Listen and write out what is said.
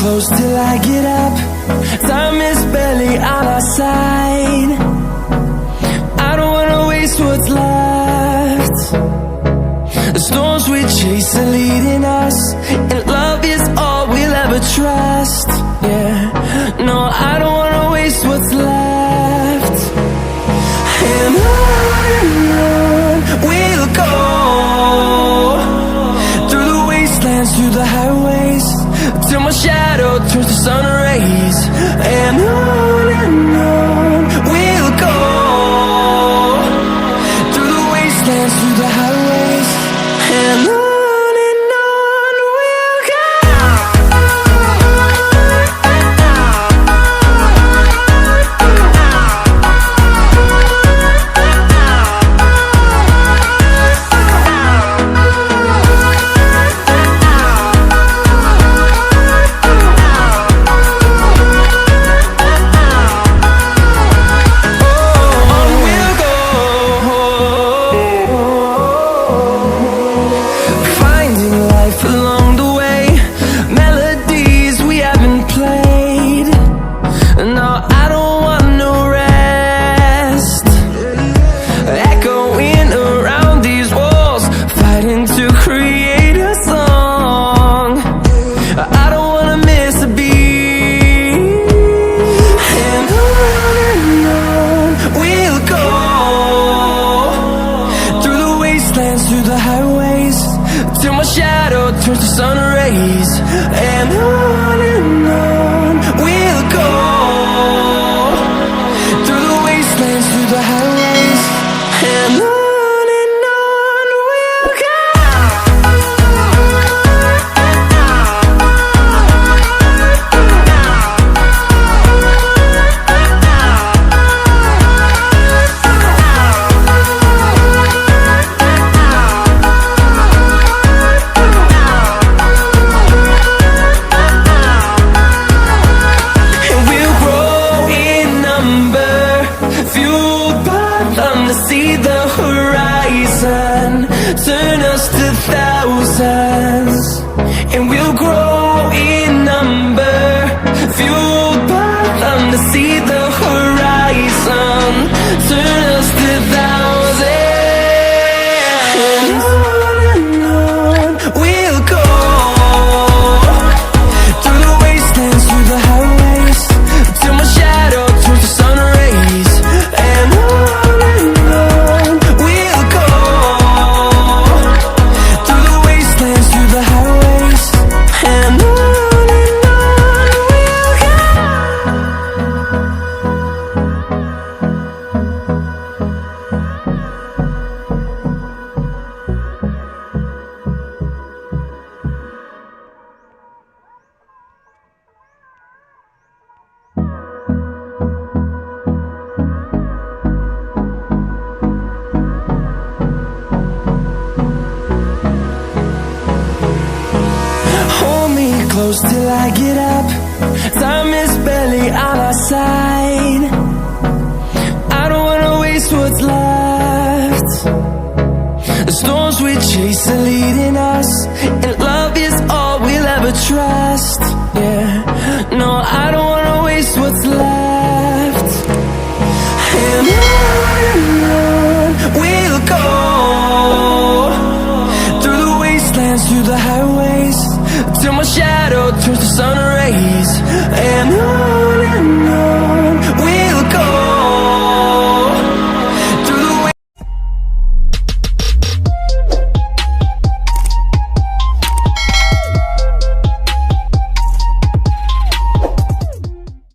close till I get up. Time is barely on our side. I don't wanna waste what's left. The storms we chase are leading us, and love is all we'll ever trust. Yeah, no, I don't wanna waste what's left. And on we'll go, through the wastelands, through the highways, till my shadow turns to sun rays. And on we'll go, through the wastelands, through the highways, and on we'll go. Through the highways, till my shadow turns to sun rays. And on we'll go, through the wastelands, through the highways, and on we'll go. See the horizon, turn us to thousands, and we'll grow in number, fueled by them to see the horizon, turn us to thousands. And on we'll go, through the wastelands, through the highways, till my shadow turns to sun rays. And close till I get up. Time is barely on our side. I don't wanna waste what's left. The storms we chase are leading us, and love is all we'll ever trust. Yeah, no, I don't wanna waste what's left.